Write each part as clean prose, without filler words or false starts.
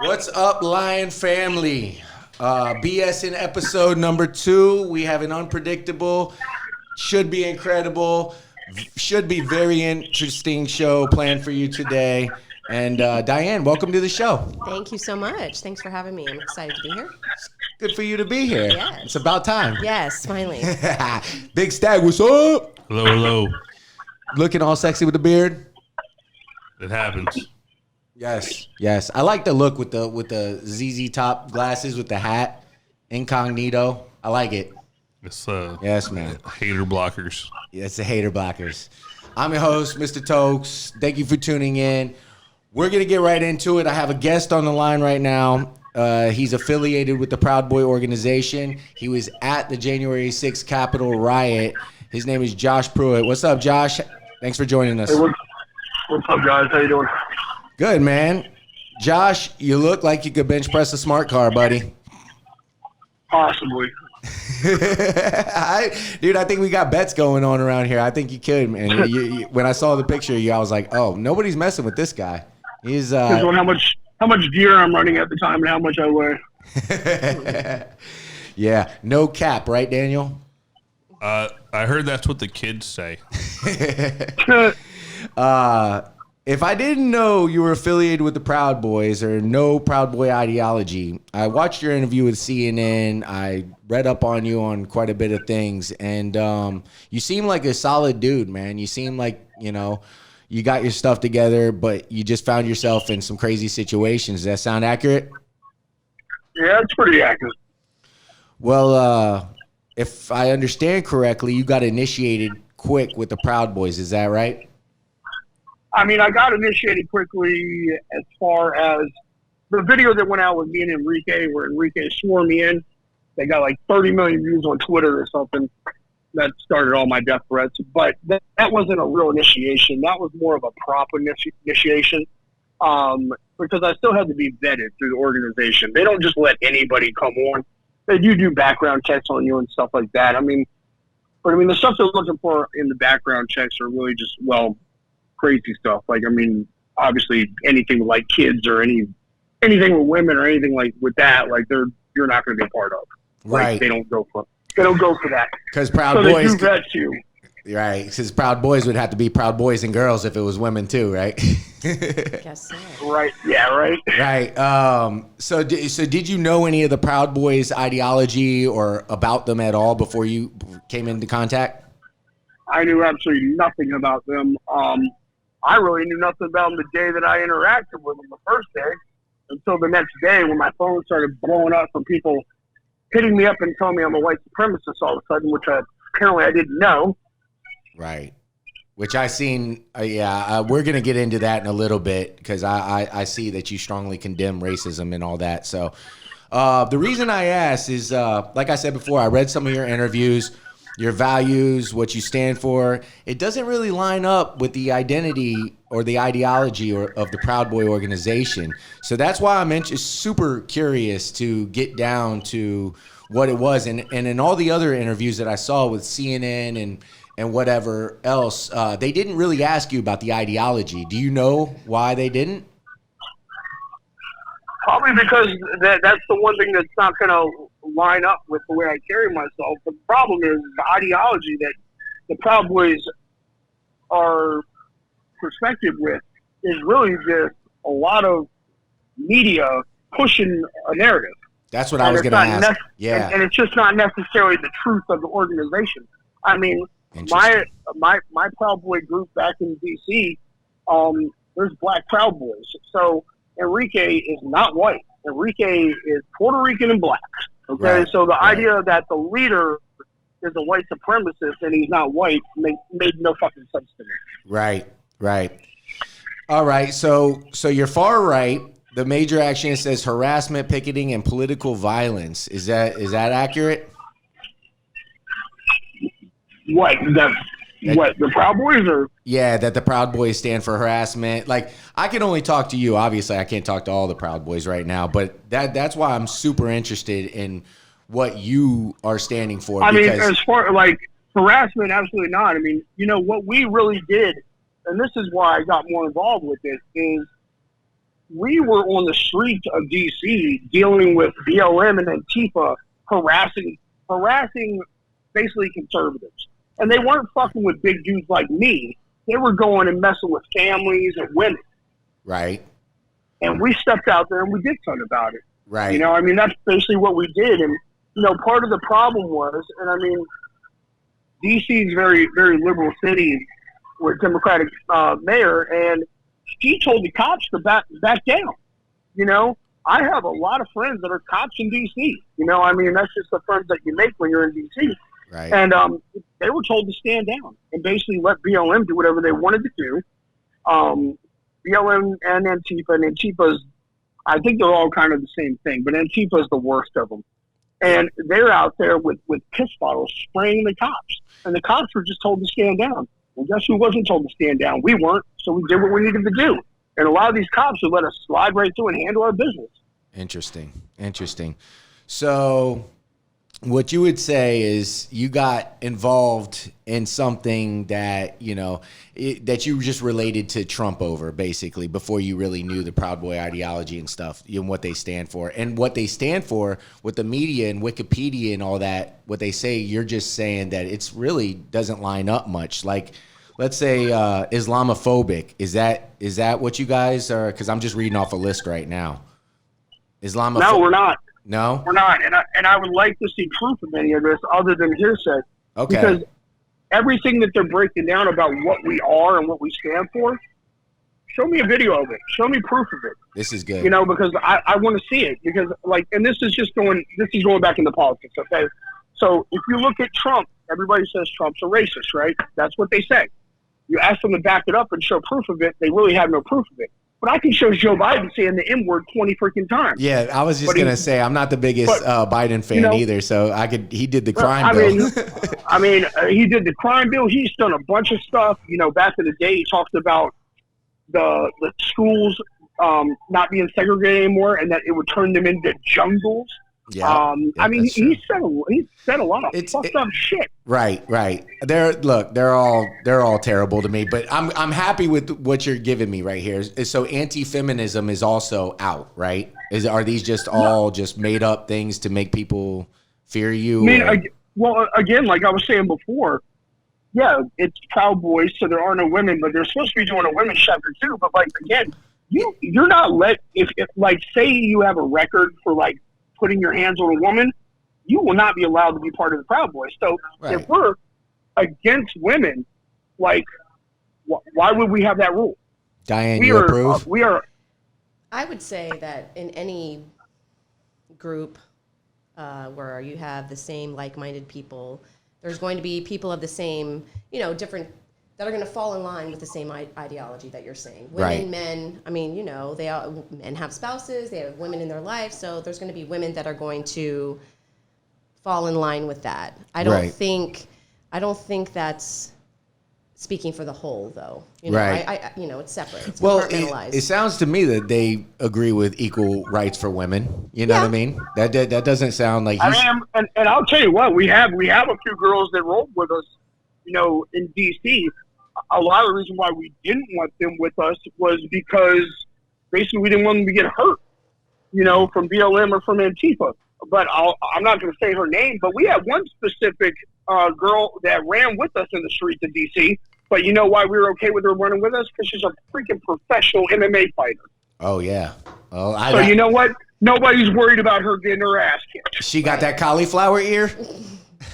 What's up, Lion family? BS in episode number 2. We have an unpredictable, should be incredible, should be very interesting show planned for you today. And Diane, welcome to the show. Thank you so much. Thanks for having me. I'm excited to be here. Good for you to be here. Yes. It's about time. Yes, finally. Big Stag, what's up? Hello, hello. Looking all sexy with the beard? It happens. Yes. I like the look with the ZZ Top glasses with the hat, incognito. I like it. It's Yes, man. hater blockers. It's the hater blockers. I'm your host, Mr. Tokes. Thank you for tuning in. We're gonna get right into it. I have a guest on the line right now. He's affiliated with the Proud Boy organization. He was at the January 6th Capitol riot. His name is Josh Pruitt. What's up, Josh? Thanks for joining us. Hey, what's up, guys? How you doing? Good, man. Josh, you look like you could bench press a smart car, buddy. Possibly. Dude, I think we got bets going on around here. I think you could, man. When I saw the picture of you, I was like, oh, nobody's messing with this guy. He's Depends on how much gear I'm running at the time and how much I weigh. Yeah, no cap, right, Daniel? I heard that's what the kids say. If I didn't know you were affiliated with the Proud Boys or no Proud Boy ideology, I watched your interview with CNN. I read up on you on quite a bit of things, and you seem like a solid dude, man. You seem like, you got your stuff together, but you just found yourself in some crazy situations. Does that sound accurate? Yeah, it's pretty accurate. Well, if I understand correctly, you got initiated quick with the Proud Boys. Is that right? I mean, I got initiated quickly as far as the video that went out with me and Enrique, where Enrique swore me in. They got like 30 million views on Twitter or something. That started all my death threats. But that wasn't a real initiation. That was more of a prop initiation because I still had to be vetted through the organization. They don't just let anybody come on. They do background checks on you and stuff like that. But the stuff they're looking for in the background checks are really just, crazy stuff. Obviously anything with like kids or anything with women or anything like with that, you're not going to be a part of. Right. They don't go for that. Because Proud so Boys. They do vet you. Right. Because Proud Boys would have to be Proud Boys and girls if it was women too, right? Guess so. Right. Yeah. Right. Right. So did you know any of the Proud Boys ideology or about them at all before you came into contact? I knew absolutely nothing about them. I really knew nothing about them the day that I interacted with them the first day until the next day when my phone started blowing up from people hitting me up and telling me I'm a white supremacist all of a sudden, which apparently I didn't know. Right. Which I seen. We're going to get into that in a little bit because I see that you strongly condemn racism and all that. So the reason I asked is, like I said before, I read some of your interviews. Your values, what you stand for, it doesn't really line up with the identity or the ideology of the Proud Boy organization. So that's why I'm super curious to get down to what it was. And in all the other interviews that I saw with CNN and whatever else, they didn't really ask you about the ideology. Do you know why they didn't? Probably because that's the one thing that's not going to line up with the way I carry myself. The problem is the ideology that the Proud Boys are perspective with is really just a lot of media pushing a narrative. That's what I was going to ask. And it's just not necessarily the truth of the organization. My Proud Boy group back in D.C., there's Black Proud Boys. So Enrique is not white. Enrique is Puerto Rican and black. Okay, right, so the idea that the leader is a white supremacist and he's not white made no fucking sense to me. Right. All right, so you're far right. The major action, it says harassment, picketing, and political violence. Is that accurate? What the Proud Boys are? Yeah, that the Proud Boys stand for harassment. I can only talk to you. Obviously, I can't talk to all the Proud Boys right now, but that's why I'm super interested in what you are standing for. As far harassment, absolutely not. What we really did, and this is why I got more involved with it, is we were on the streets of DC dealing with BLM and Antifa harassing basically conservatives. And they weren't fucking with big dudes like me. They were going and messing with families and women. Right. And we stepped out there and we did something about it. Right. You know, I mean, that's basically what we did. And, you know, part of the problem was, and I mean, DC is a very, very liberal city with Democratic mayor, and he told the cops to back down. You know, I have a lot of friends that are cops in DC. You know, I mean, that's just the friends that you make when you're in DC. Right. And they were told to stand down and basically let BLM do whatever they wanted to do. BLM and Antifa's, I think they're all kind of the same thing, but Antifa's the worst of them. And they're out there with piss bottles spraying the cops. And the cops were just told to stand down. Well, guess who wasn't told to stand down? We weren't. So we did what we needed to do. And a lot of these cops would let us slide right through and handle our business. Interesting. So what you would say is you got involved in something that, you know, that you just related to Trump over, basically, before you really knew the Proud Boy ideology and stuff, and what they stand for. And what they stand for with the media and Wikipedia and all that, what they say, you're just saying that it's really doesn't line up much. Like, let's say Islamophobic. Is that what you guys are? Because I'm just reading off a list right now. No, we're not. No? We're not. And I would like to see proof of any of this other than hearsay. Okay. Because everything that they're breaking down about what we are and what we stand for, show me a video of it. Show me proof of it. This is good. You know, because I want to see it. Because, like, and this is going back into politics, okay? So if you look at Trump, everybody says Trump's a racist, right? That's what they say. You ask them to back it up and show proof of it, they really have no proof of it. But I can show Joe Biden saying the N-word 20 freaking times. Yeah, I was just gonna say I'm not the biggest Biden fan either, so he did the crime bill. He did the crime bill. He's done a bunch of stuff. You know, back in the day, he talked about the schools not being segregated anymore, and that it would turn them into jungles. Yeah, he said a lot of fucked up shit. Right. They're all terrible to me, but I'm happy with what you're giving me right here. So anti-feminism is also out, right? Are these just all just made up things to make people fear you? Again, like I was saying before, yeah, it's Proud Boys, so there are no women, but they're supposed to be doing a women's chapter too. But like again, you're not if like say you have a record for like putting your hands on a woman, you will not be allowed to be part of the Proud Boys. So if we're against women, like, why would we have that rule? Diane, you approve? We are. I would say that in any group where you have the same like-minded people, there's going to be people of the same, different, that are going to fall in line with the same ideology that you're saying. Women, men, men have spouses, they have women in their life, so there's going to be women that are going to fall in line with that. I don't think that's speaking for the whole, though. It's separate. It's compartmentalized. It sounds to me that they agree with equal rights for women. You know what I mean? That doesn't sound like. And I'll tell you what, we have a few girls that rolled with us, in DC. A lot of the reason why we didn't want them with us was because basically we didn't want them to get hurt, from BLM or from Antifa. But I'm not going to say her name, but we had one specific girl that ran with us in the streets of DC. But you know why we were okay with her running with us? Because she's a freaking professional MMA fighter. Oh, yeah. So you know what? Nobody's worried about her getting her ass kicked. She got that cauliflower ear?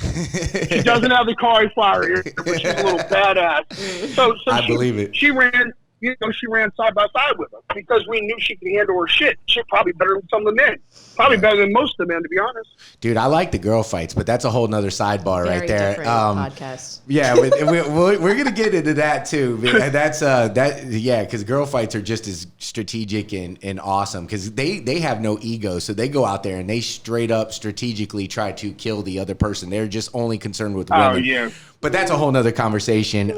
She doesn't have the cauliflower ear, but she's a little badass. So I believe it. She ran, she ran side by side with us because we knew she could handle her shit. She's probably better than some of the men. Probably better than most of the men, to be honest. Dude, I like the girl fights, but that's a whole nother sidebar right there. Podcast. Yeah, we're gonna get into that too. That's because girl fights are just as strategic and awesome because they have no ego, so they go out there and they straight up strategically try to kill the other person. They're just only concerned with women. Oh yeah. But that's a whole nother conversation.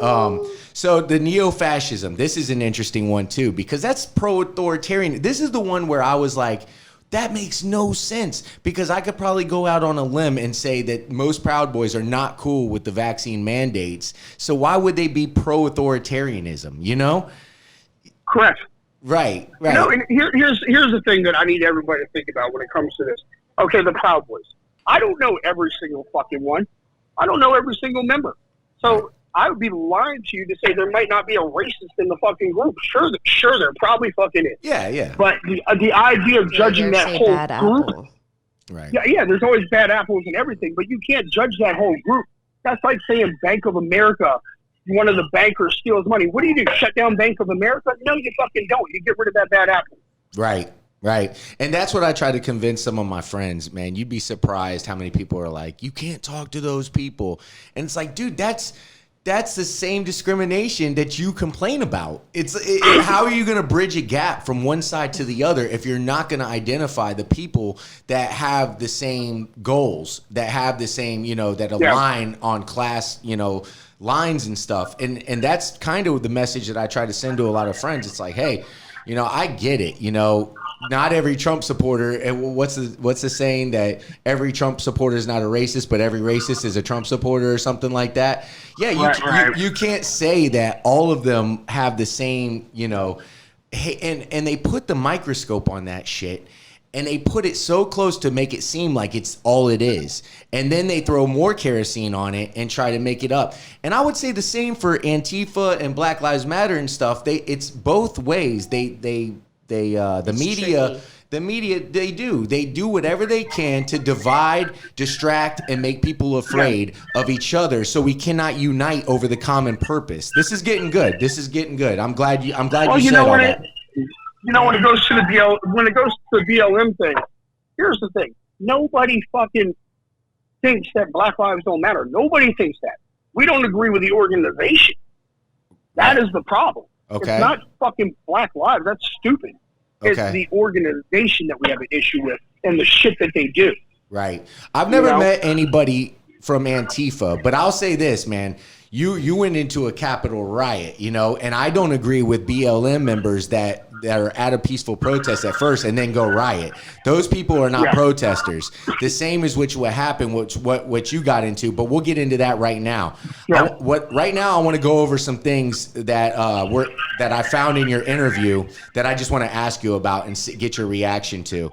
So the neo-fascism, this is an interesting one too, because that's pro-authoritarian. This is the one where I was like, that makes no sense, because I could probably go out on a limb and say that most Proud Boys are not cool with the vaccine mandates. So why would they be pro-authoritarianism, Correct. Right. You know, and here's the thing that I need everybody to think about when it comes to this. Okay, the Proud Boys. I don't know every single fucking one. I don't know every single member. So I would be lying to you to say there might not be a racist in the fucking group. Sure, there probably fucking is. Yeah. But the idea of judging that whole group, apple. Right. yeah, there's always bad apples and everything, but you can't judge that whole group. That's like saying Bank of America, one of the bankers steals money. What do you do? Shut down Bank of America? No, you fucking don't. You get rid of that bad apple. Right. And that's what I try to convince some of my friends, man. You'd be surprised how many people are like, you can't talk to those people. And it's like, dude, that's the same discrimination that you complain about. How are you going to bridge a gap from one side to the other if you're not going to identify the people that have the same goals, that have the same, that align on class, lines and stuff. And that's kind of the message that I try to send to a lot of friends. It's like, hey, I get it, not every Trump supporter. And what's the saying that every Trump supporter is not a racist, but every racist is a Trump supporter or something like that? Yeah, you can't say that all of them have the same, and they put the microscope on that shit. And they put it so close to make it seem like it's all it is. And then they throw more kerosene on it and try to make it up. And I would say the same for Antifa and Black Lives Matter and stuff. It's both ways. The media, they do whatever they can to divide, distract, and make people afraid of each other, so we cannot unite over the common purpose. This is getting good. I'm glad you said all that. When it goes to the BLM thing, here's the thing: nobody fucking thinks that Black lives don't matter. Nobody thinks that. We don't agree with the organization. That is the problem. Okay. It's not fucking Black lives. That's stupid. It's Okay. the organization that we have an issue with and the shit that they do. Right. I've never met anybody from Antifa, but I'll say this, man. You went into a Capitol riot, and I don't agree with BLM members that are at a peaceful protest at first and then go riot. Those people are not protesters. The same as what happened, what you got into, but we'll get into that right now. Yeah. Right now, I want to go over some things that that I found in your interview that I just want to ask you about and get your reaction to.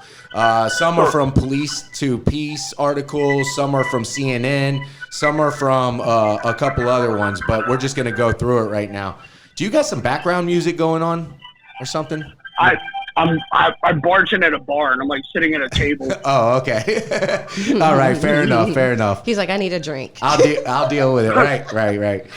Some are from Police to Peace articles. Some are from CNN. Some are from a couple other ones, but we're just going to go through it right now. Do you got some background music going on or something? I'm barging at a bar and I'm like sitting at a table. Oh, okay. All right. Fair enough. He's like, I need a drink. I'll deal with it. Right.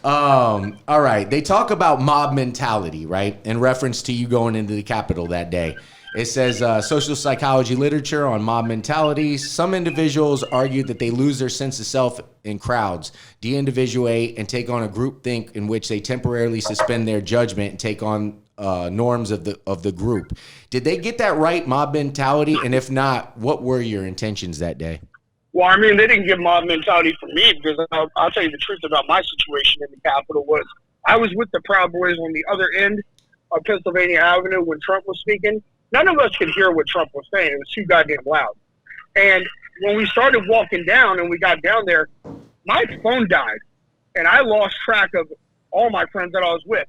All right. They talk about mob mentality, right? In reference to you going into the Capitol that day. It says social psychology literature on mob mentality. Some individuals argue that they lose their sense of self in crowds, de-individuate, and take on a groupthink in which they temporarily suspend their judgment and take on norms of the group. Did they get that right, mob mentality? And if not, what were your intentions that day? Well, I mean, they didn't get mob mentality for me because I'll tell you the truth about my situation in the Capitol was I was with the Proud Boys on the other end of Pennsylvania Avenue when Trump was speaking. None of us could hear what Trump was saying. It was too goddamn loud. And when we started walking down and we got down there, my phone died. And I lost track of all my friends that I was with.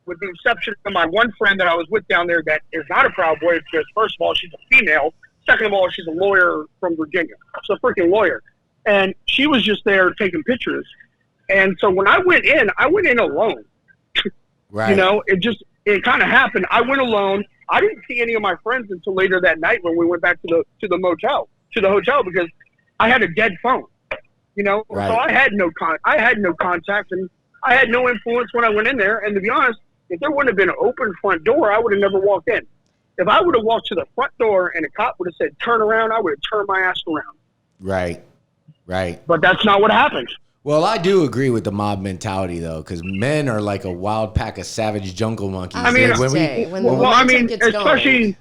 With the exception of my one friend that I was with down there that is not a Proud Boy because, first of all, she's a female. Second of all, she's a lawyer from Virginia. She's a freaking lawyer. And she was just there taking pictures. And so when I went in alone. Right. It kind of happened. I went alone. I didn't see any of my friends until later that night when we went back to the hotel because I had a dead phone. Right. So I had no contact and I had no influence when I went in there. And to be honest, if there wouldn't have been an open front door, I would have never walked in. If I would have walked to the front door and a cop would have said turn around, I would have turned my ass around. Right. But that's not what happened. Well, I do agree with the mob mentality, though, because men are like a wild pack of savage jungle monkeys. I mean, especially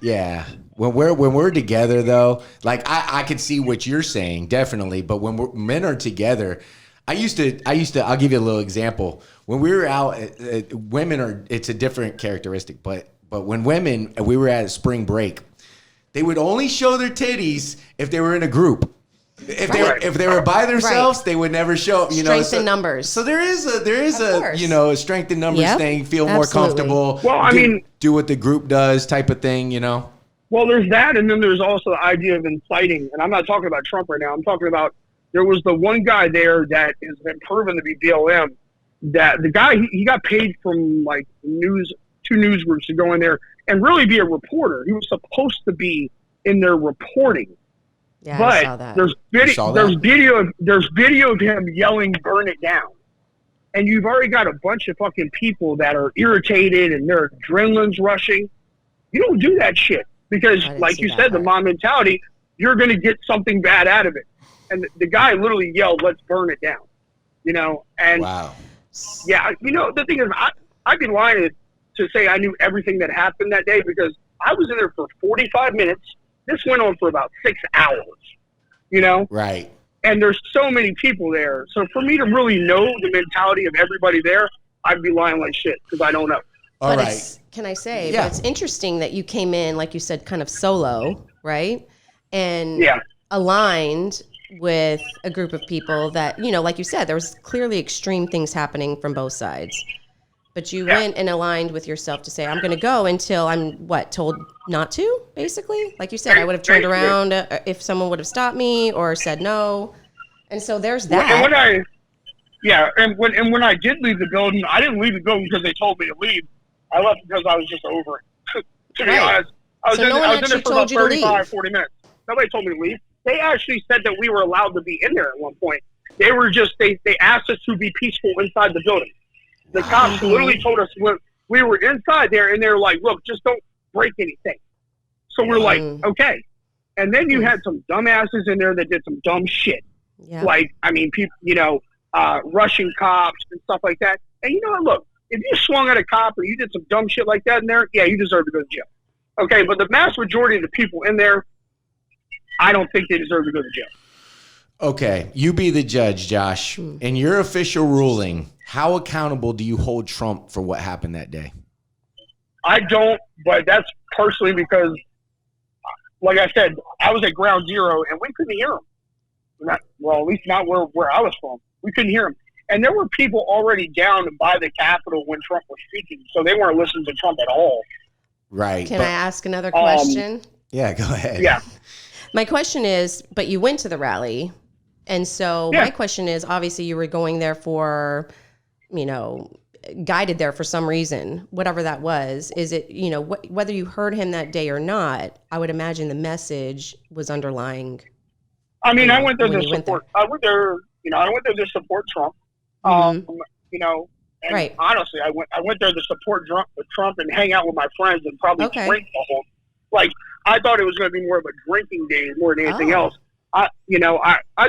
yeah. When we're together, though, like I could see what you're saying, definitely. But when men are together, I'll give you a little example. When we were out, it's a different characteristic. But when we were at spring break, they would only show their titties if they were in a group. If they were by themselves, they would never show up. Strength in numbers. So there is a a strength in numbers thing. Feel more comfortable. Well, I mean, do what the group does, type of thing. Well, there's that, and then there's also the idea of inciting. And I'm not talking about Trump right now. I'm talking about there was the one guy there that has been proven to be BLM. That the guy he got paid from like two news groups to go in there and really be a reporter. He was supposed to be in there reporting. Yeah, but I saw that. There's video of him yelling, "Burn it down," and you've already got a bunch of fucking people that are irritated and their adrenaline's rushing. You don't do that shit because, like you said, the mob mentality. You're going to get something bad out of it. And the guy literally yelled, "Let's burn it down," And wow. Yeah, the thing is, I'd be lying to say I knew everything that happened that day because I was in there for 45 minutes. This went on for about 6 hours, Right. And there's so many people there. So for me to really know the mentality of everybody there, I'd be lying like shit because I don't know. All right. Can I say, but it's interesting that you came in, like you said, kind of solo, right? And aligned with a group of people that, like you said, there was clearly extreme things happening from both sides. But you went and aligned with yourself to say, I'm going to go until I'm, told not to, basically? Like you said, I would have turned around if someone would have stopped me or said no. And so there's that. And when I did leave the building, I didn't leave the building because they told me to leave. I left because I was just over it. To be honest, I was in there for about 35, 40 minutes. Nobody told me to leave. They actually said that we were allowed to be in there at one point. They were they asked us to be peaceful inside the building. The cops literally told us when we were inside there, and they were like, "Look, just don't break anything." So we're like, "Okay." And then you had some dumbasses in there that did some dumb shit. Yeah. Like, I mean, people, Russian cops and stuff like that. And you know what? Look, if you swung at a cop or you did some dumb shit like that in there, yeah, you deserve to go to jail. Okay, but the vast majority of the people in there, I don't think they deserve to go to jail. Okay, you be the judge, Josh. In your official ruling, how accountable do you hold Trump for what happened that day? I don't, but that's personally because, like I said, I was at ground zero and we couldn't hear him. At least not where I was from. We couldn't hear him. And there were people already down by the Capitol when Trump was speaking, so they weren't listening to Trump at all. Right. Can I ask another question? Yeah, go ahead. Yeah. My question is, but you went to the rally. And so my question is, obviously you were going there for, guided there for some reason, whatever that was. Is it, whether you heard him that day or not, I would imagine the message was underlying. I mean, I went there to support. I went there to support Trump. And honestly, I went there to support Trump and hang out with my friends and probably drink the whole. Like, I thought it was going to be more of a drinking day more than anything else. I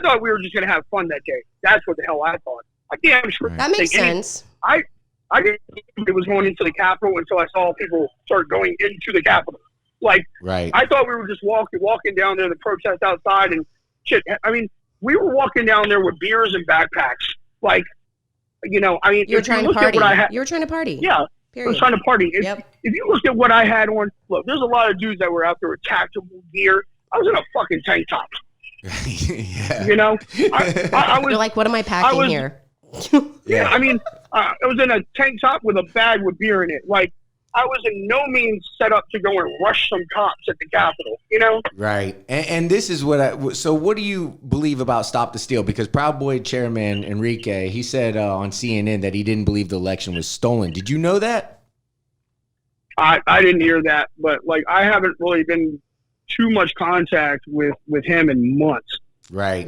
thought we were just going to have fun that day. That's what the hell I thought. I can't. That makes sense. I didn't think it was going into the Capitol until I saw people start going into the Capitol. Like, I thought we were just walking down there to protest outside and shit. I mean, we were walking down there with beers and backpacks. Like, you were trying to party. You were trying to party. Yeah. Period. I was trying to party. If you looked at what I had on, look, there's a lot of dudes that were out there with tactical gear. I was in a fucking tank top. Yeah. I was. You're like, what am I packing here? Yeah, I mean, I was in a tank top with a bag with beer in it. Like, I was in no means set up to go and rush some cops at the Capitol, Right. And this is so what do you believe about Stop the Steal? Because Proud Boy chairman Enrique, he said on CNN that he didn't believe the election was stolen. Did you know that? I didn't hear that, but like, I haven't really been too much contact with him in months. Right.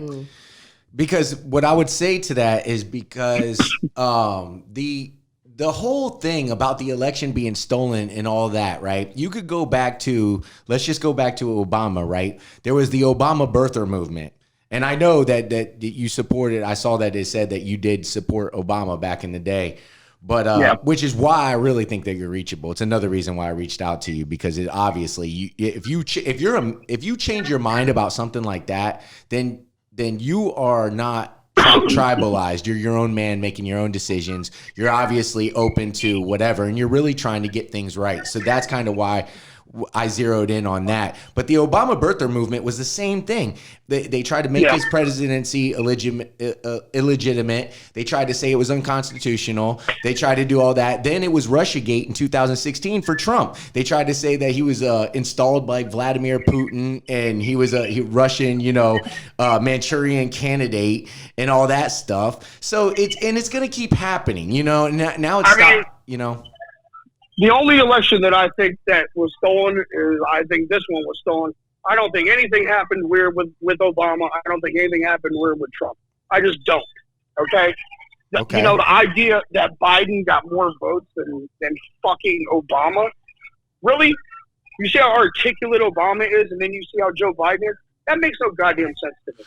Because what I would say to that is because the whole thing about the election being stolen and all that, right? You could go back to, let's just go back to Obama, right? There was the Obama birther movement. And I know that you supported, I saw that it said that you did support Obama back in the day. But which is why I really think that you're reachable. It's another reason why I reached out to you, because it obviously if you change your mind about something like that, then you are not tribalized. You're your own man making your own decisions. You're obviously open to whatever, and you're really trying to get things right. So that's kind of why I zeroed in on that. But the Obama birther movement was the same thing. They tried to make his presidency illegitimate. They tried to say it was unconstitutional. They tried to do all that. Then it was Russiagate in 2016 for Trump. They tried to say that he was installed by Vladimir Putin and he was a Russian, Manchurian candidate and all that stuff. So it's going to keep happening, Now it's The only election that I think that was stolen is I think this one was stolen. I don't think anything happened weird with Obama. I don't think anything happened weird with Trump. I just don't. Okay? The idea that Biden got more votes than fucking Obama. Really? You see how articulate Obama is, and then you see how Joe Biden is? That makes no goddamn sense to me.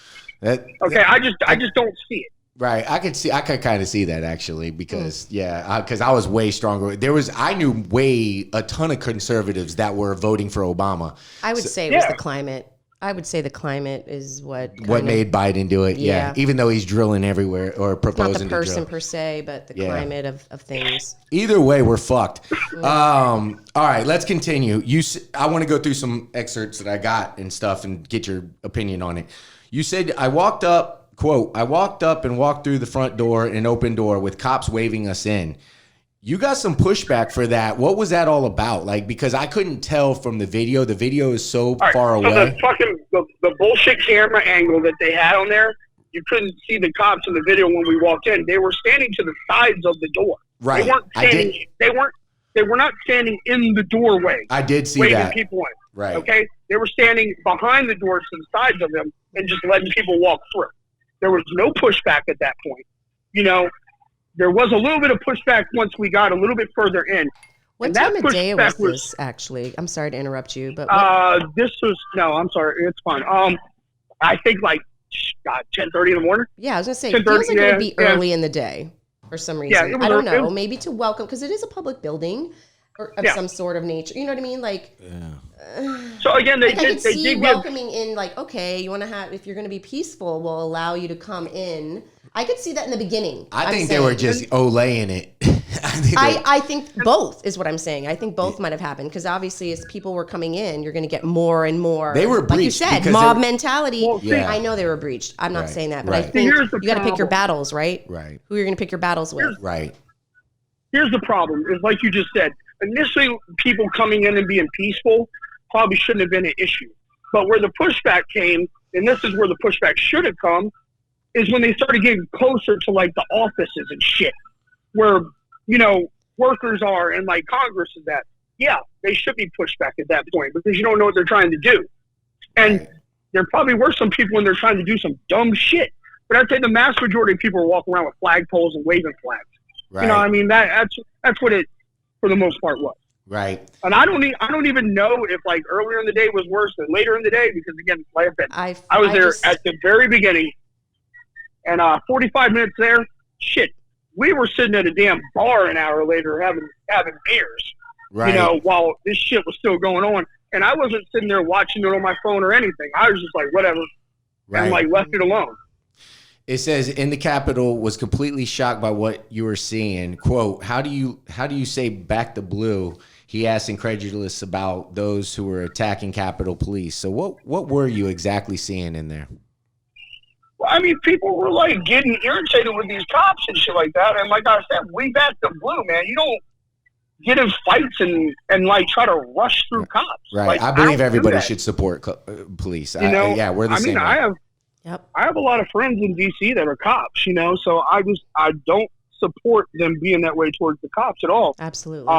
I just don't see it. Right, I could kind of see that actually because because I was way stronger. I knew a ton of conservatives that were voting for Obama. I would say it was the climate. I would say the climate is what made Biden do it. Yeah, even though he's drilling everywhere or proposing to drill. Not the person per se, but the climate of things. Either way, we're fucked. All right, let's continue. I want to go through some excerpts that I got and stuff and get your opinion on it. You said I walked up. Quote, I walked up and walked through the front door, an open door with cops waving us in. You got some pushback for that. What was that all about? Because I couldn't tell from the video. The video is so far away. The bullshit camera angle that they had on there, you couldn't see the cops in the video when we walked in. They were standing to the sides of the door. Right. They weren't standing. They were not standing in the doorway. I did see waving that. People in. Right. Okay. They were standing behind the doors to the sides of them and just letting people walk through. There was no pushback at that point. There was a little bit of pushback once we got a little bit further in. What time of day was this, actually? I'm sorry to interrupt you, but this was I'm sorry, it's fine. I think 10:30 in the morning. Yeah, I was gonna say it feels like it would be early in the day for some reason. I don't know, maybe to welcome because it is a public building or of some sort of nature. You know what I mean? So again, I could see welcoming in, okay, you want to have, if you're going to be peaceful, we'll allow you to come in. I could see that in the beginning. I think they were just olaying it. I think both is what I'm saying. I think both might have happened because obviously as people were coming in, you're going to get more and more. They were breached. Like you said, mob mentality. Well, I know they were breached. I'm not saying that, but I think you got to pick your battles, right? Right. Who you're going to pick your battles with. Right. Here's the problem. Is like you just said, initially people coming in and being peaceful probably shouldn't have been an issue. But where the pushback came, and this is where the pushback should have come, is when they started getting closer to the offices and shit, where, workers are and Congress is at. Yeah, they should be pushed back at that point because you don't know what they're trying to do. And there probably were some people when they're trying to do some dumb shit. But I'd say the mass majority of people are walking around with flagpoles and waving flags. Right. That's what it, for the most part, was. Right. And I don't even know if earlier in the day was worse than later in the day because again, like I said, I was there at the very beginning, and 45 minutes there, shit, we were sitting at a damn bar an hour later having beers, right. While this shit was still going on, and I wasn't sitting there watching it on my phone or anything. I was just whatever, and left it alone. It says in the Capitol was completely shocked by what you were seeing. Quote, how do you say back the blue? He asked incredulous about those who were attacking Capitol Police. So what were you exactly seeing in there? Well, I mean, people were getting irritated with these cops and shit like that. And like I said, we back the blue, man. You don't get in fights and try to rush through cops. Right. I believe everybody should support police. We're the same. I have a lot of friends in DC that are cops, so I don't support them being that way towards the cops at all. Absolutely.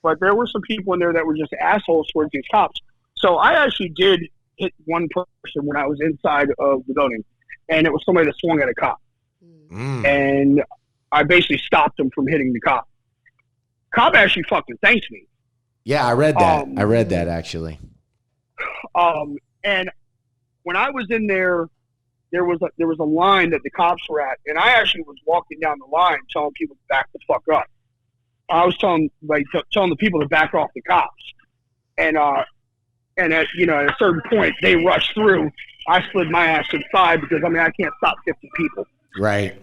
But there were some people in there that were just assholes towards these cops. So I actually did hit one person when I was inside of the building, and it was somebody that swung at a cop. And I basically stopped him from hitting the cop. Cop actually fucking thanked me. Yeah, I read that. I read that actually. And when I was in there, there was a line that the cops were at, and I actually was walking down the line telling people to back the fuck up. I was telling the people to back off the cops, and at a certain point they rushed through. I slid my ass to the side because I can't stop 50 people. Right.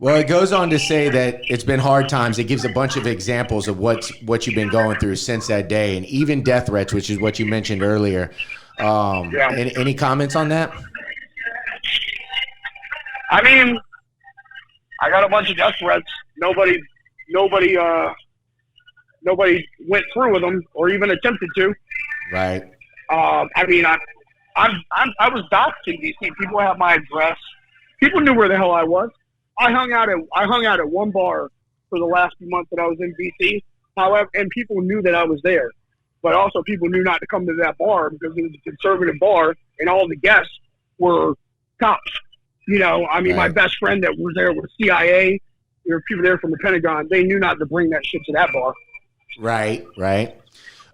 Well, it goes on to say that it's been hard times. It gives a bunch of examples of what you've been going through since that day, and even death threats, which is what you mentioned earlier. Yeah. Any comments on that? I mean, I got a bunch of death threats. Nobody went through with them or even attempted to. Right. I mean, I was doxxed in DC. People have my address. People knew where the hell I was. I hung out at one bar for the last few months that I was in DC. However, and people knew that I was there, but also people knew not to come to that bar because it was a conservative bar, and all the guests were cops. You know, I mean, my best friend that was there was CIA. There were people there from the Pentagon. They knew not to bring that shit to that bar. Right.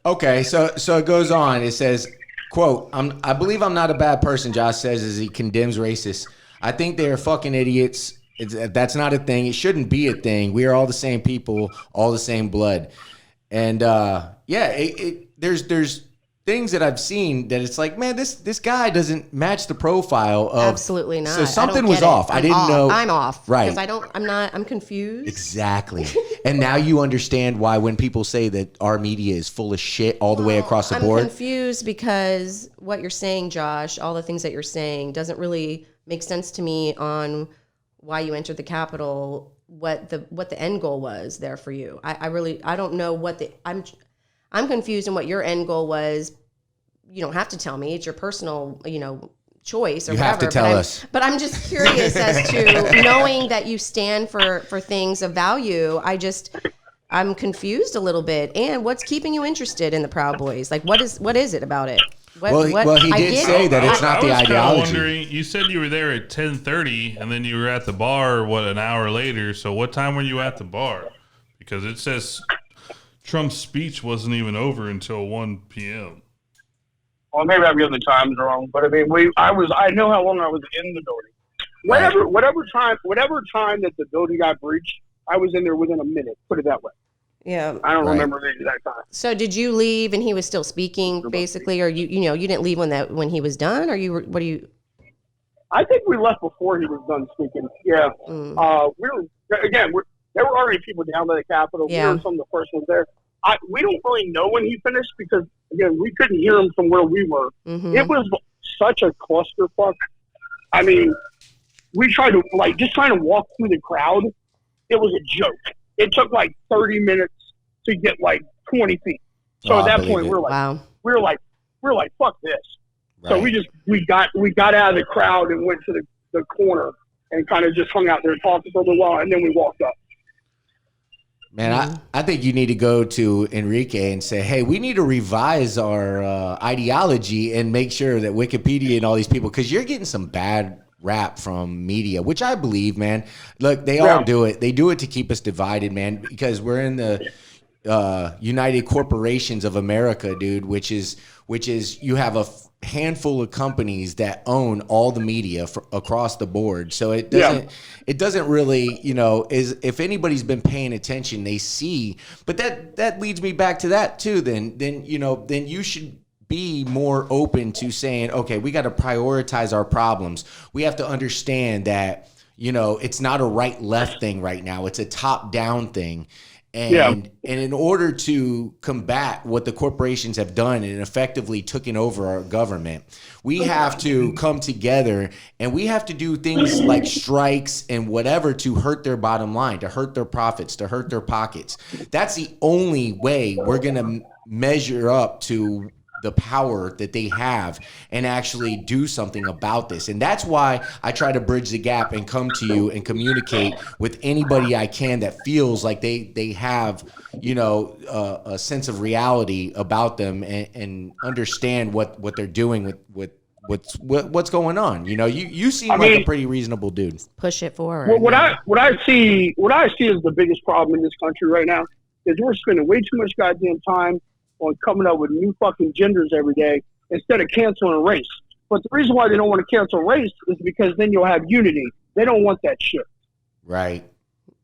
Okay, so it goes on. It says, quote, I believe I'm not a bad person, Josh says as he condemns racists. I think they are fucking idiots. That's not a thing. It shouldn't be a thing. We are all the same people, all the same blood. And there's things that I've seen that it's like, man, this guy doesn't match the profile of. Absolutely not. So something was off. I didn't know. I'm off. Right. Because I'm confused. Exactly. And now you understand why when people say that our media is full of shit all the way across the board. I'm confused because what you're saying, Josh, all the things that you're saying doesn't really make sense to me on why you entered the Capitol, what the end goal was there for you. I don't know I'm confused on what your end goal was. You don't have to tell me. It's your personal, choice or you whatever. Have to tell us. But I'm just curious as to knowing that you stand for things of value. I'm confused a little bit. And what's keeping you interested in the Proud Boys? Like, what is it about it? Well, he did say that it's not the ideology. Wondering, you said you were there at 10:30, and then you were at the bar, an hour later. So what time were you at the bar? Because it says Trump's speech wasn't even over until 1 p.m. Well, maybe I'm getting the times wrong, but I mean, I know how long I was in the building. Whatever time that the building got breached, I was in there within a minute. Put it that way. Yeah. I don't remember the exact time. So did you leave and he was still speaking, basically, or you didn't leave when he was done, or what do you? I think we left before he was done speaking. Yeah. There were already people down by the Capitol. Yeah. We were some of the first ones there. We don't really know when he finished because, again, we couldn't hear him from where we were. Mm-hmm. It was such a clusterfuck. I mean, we tried to, just trying to walk through the crowd. It was a joke. It took 30 minutes to get 20 feet. So at that point, we're like, fuck this. Right. So we got out of the crowd and went to the corner and kind of just hung out there talking for a little while, and then we walked up. Man, I think you need to go to Enrique and say, hey, we need to revise our ideology and make sure that Wikipedia and all these people, because you're getting some bad rap from media, which I believe, man. Look, they all do it. They do it to keep us divided, man, because we're in the United Corporations of America, dude, which is you have a handful of companies that own all the media across the board. So it doesn't really, if anybody's been paying attention, they see. But that leads me back to that too. Then you should be more open to saying, okay, we got to prioritize our problems. We have to understand that, it's not a right left thing right now. It's a top down thing. And in order to combat what the corporations have done and effectively taken over our government, we have to come together and we have to do things like strikes and whatever to hurt their bottom line, to hurt their profits, to hurt their pockets. That's the only way we're going to measure up to the power that they have and actually do something about this. And that's why I try to bridge the gap and come to you and communicate with anybody I can that feels like they have, a sense of reality about them and understand what they're doing with what's going on. You seem like a pretty reasonable dude. Push it forward. Well, what I see is the biggest problem in this country right now is we're spending way too much goddamn time on coming up with new fucking genders every day instead of canceling race. But the reason why they don't want to cancel race is because then you'll have unity. They don't want that shit. Right.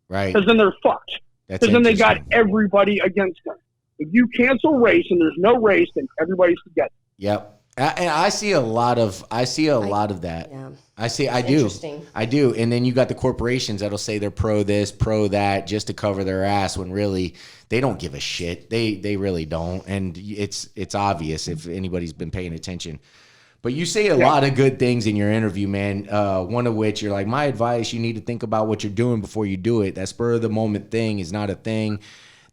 Because then they're fucked. Because then they got everybody against them. If you cancel race and there's no race, then everybody's together. Yep. I see a lot of that. Yeah. I do. Interesting. I do. And then you got the corporations that'll say they're pro this, pro that, just to cover their ass when really they don't give a shit. They really don't. And it's obvious if anybody's been paying attention. But you say a lot of good things in your interview, man. One of which you're like, my advice, you need to think about what you're doing before you do it. That spur of the moment thing is not a thing.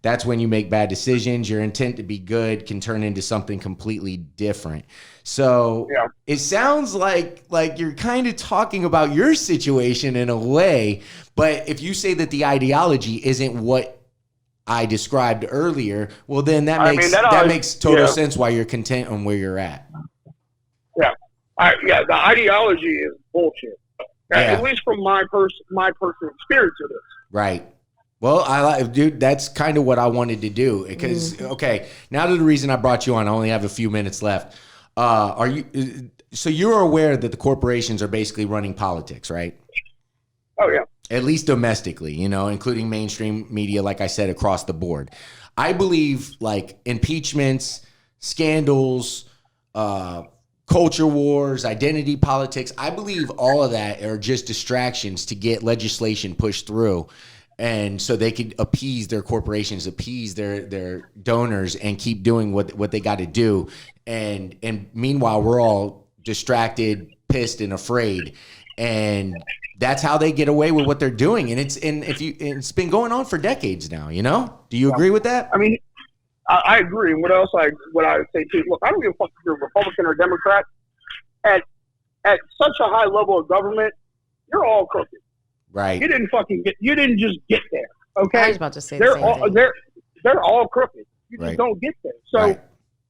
That's when you make bad decisions. Your intent to be good can turn into something completely different. So it sounds like you're kind of talking about your situation in a way. But if you say that the ideology isn't what I described earlier, well, then that makes total sense why you're content on where you're at. The ideology is bullshit. At least from my personal experience of this. Right. Well, dude, that's kind of what I wanted to do because, okay, now to the reason I brought you on, I only have a few minutes left. So you're aware that the corporations are basically running politics, right? Oh, yeah. At least domestically, including mainstream media, like I said, across the board. I believe like impeachments, scandals, culture wars, identity politics. I believe all of that are just distractions to get legislation pushed through. And so they could appease their corporations, appease their donors, and keep doing what they got to do. And meanwhile, we're all distracted, pissed, and afraid. And that's how they get away with what they're doing. And it's been going on for decades now. Do you agree with that? I mean, I agree. And what I would say too, look, I don't give a fuck if you're Republican or Democrat. At such a high level of government, you're all crooked. Right. You didn't just get there. Okay. I was about to say the same thing. They're all crooked. You just don't get there. So,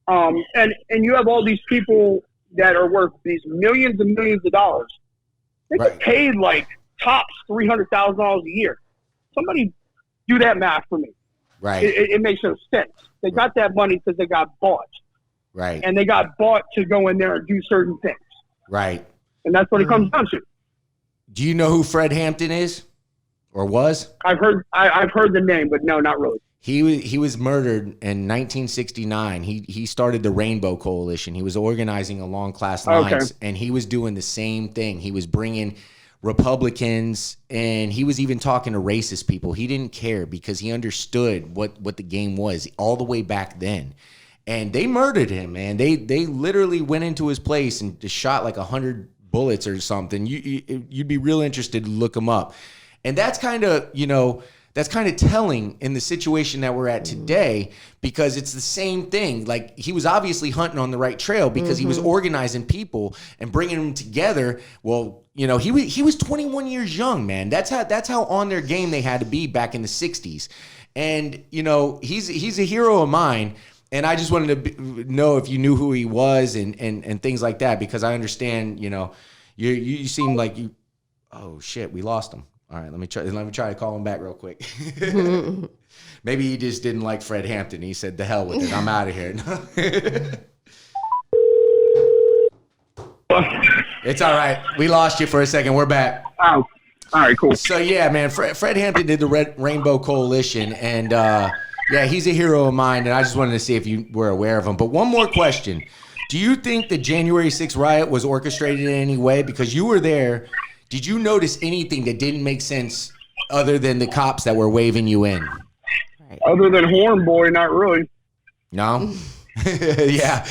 and you have all these people that are worth these millions and millions of dollars. They get paid like tops $300,000 a year. Somebody do that math for me. Right. It makes no sense. They got that money because they got bought. Right. And they got bought to go in there and do certain things. Right. And that's what it comes down to. Do you know who Fred Hampton is, or was? I've heard the name, but no, not really. He was murdered in 1969. He started the Rainbow Coalition. He was organizing along class lines, and he was doing the same thing. He was bringing Republicans, and he was even talking to racist people. He didn't care because he understood what the game was all the way back then. And they murdered him, man. They literally went into his place and just shot like 100 bullets or something. You'd be real interested to look him up. And that's kind of, that's kind of telling in the situation that we're at today, because it's the same thing. Like, he was obviously hunting on the right trail because he was organizing people and bringing them together. Well, he was 21 years young, man. That's how on their game they had to be back in the 60s. And, he's a hero of mine. And I just wanted to know if you knew who he was and things like that, because I understand, you seem like you. Oh shit, we lost him. All right, let me try to call him back real quick. Maybe he just didn't like Fred Hampton. He said, "The hell with it, I'm out of here." It's all right. We lost you for a second. We're back. Oh, all right, cool. So yeah, man, Fred Hampton did the Rainbow Coalition, and yeah, he's a hero of mine, and I just wanted to see if you were aware of him. But one more question. Do you think the January 6th riot was orchestrated in any way? Because you were there. Did you notice anything that didn't make sense other than the cops that were waving you in? Other than Horn Boy, not really. No? Yeah.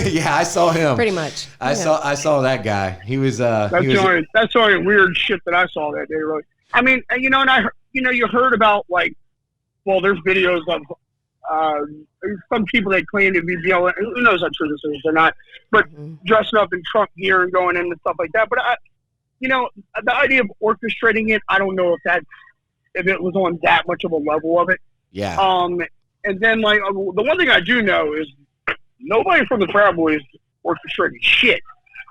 Yeah, I saw him. Pretty much. I saw that guy. He was that's the only weird shit that I saw that day, really. I mean, you heard about, like, well, there's videos of some people that claim to be BLM. Who knows how true this is or not? But dressing up in Trump gear and going in and stuff like that. But the idea of orchestrating it, I don't know if it was on that much of a level of it. Yeah. And then, like, the one thing I do know is nobody from the Proud Boys orchestrated shit.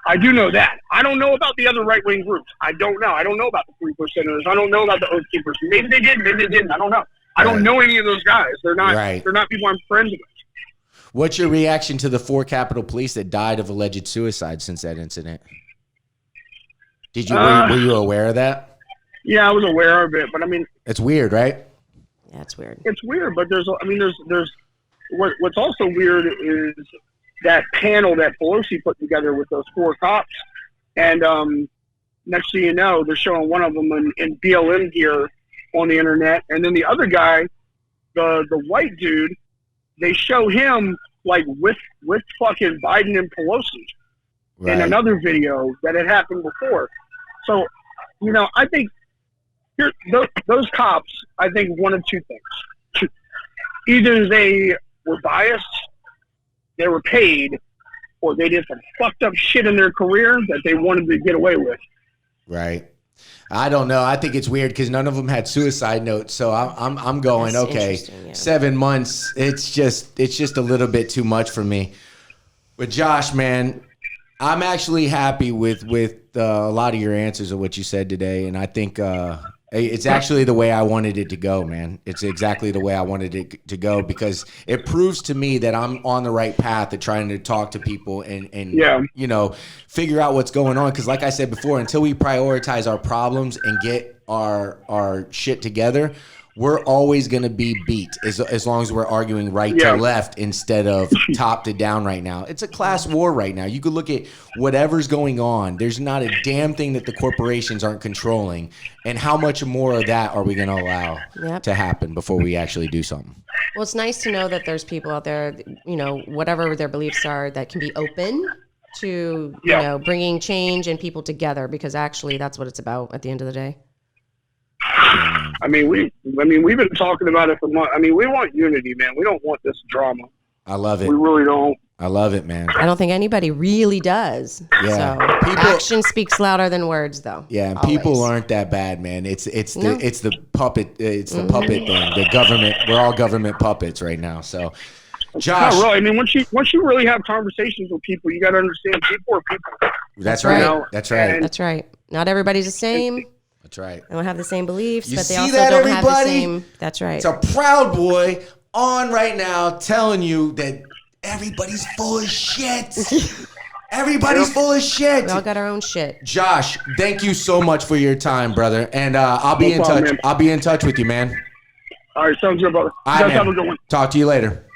I do know that. I don't know about the other right-wing groups. I don't know. I don't know about the 3%ers. I don't know about the Oath Keepers. Maybe they did. Maybe they didn't. I don't know. I don't know any of those guys. They're not. Right. They're not people I'm friends with. What's your reaction to the 4 Capitol Police that died of alleged suicide since that incident? Were you aware of that? Yeah, I was aware of it, but I mean, it's weird, right? Yeah, it's weird. It's weird, but there's what's also weird is that panel that Pelosi put together with those 4 cops. And next thing you know, they're showing one of them in BLM gear on the internet. And then the other guy, the white dude, they show him like with fucking Biden and Pelosi in another video that had happened before. So, you know, I think those cops, I think one of two things. Either they were biased, they were paid, or they did some fucked up shit in their career that they wanted to get away with. Right. I don't know. I think it's weird because none of them had suicide notes. So I'm going, That's okay, interesting, yeah. 7 months. It's just a little bit too much for me. But Josh, man, I'm actually happy with a lot of your answers of what you said today, and I think it's actually the way I wanted it to go, man. It's exactly the way I wanted it to go because it proves to me that I'm on the right path of trying to talk to people and you know, figure out what's going on. Because like I said before, until we prioritize our problems and get our shit together, we're always going to be beat as long as we're arguing right to left instead of top to down right now. It's a class war right now. You could look at whatever's going on. There's not a damn thing that the corporations aren't controlling. And how much more of that are we going to allow to happen before we actually do something? Well, it's nice to know that there's people out there, you know, whatever their beliefs are, that can be open to, you know, bringing change and people together, because actually that's what it's about at the end of the day. I mean, we've been talking about it for months. I mean, we want unity, man. We don't want this drama. I love it. We really don't. I love it, man. I don't think anybody really does. Yeah. So action speaks louder than words, though. Yeah, and people aren't that bad, man. It's the puppet puppet thing. The government. We're all government puppets right now. So, Josh. Not really. I mean, once you really have conversations with people, you got to understand people are people. That's right. You know? That's right. That's right. Not everybody's the same. That's right. They don't have the same beliefs, You but they see also that, don't everybody? have the same. That's right. It's a Proud Boy on right now telling you that everybody's full of shit. Everybody's full of shit. We all got our own shit. Josh, thank you so much for your time, brother. And I'll be in touch. Man. I'll be in touch with you, man. All right, sounds good, brother. All right, You guys man. have a good one. Talk to you later.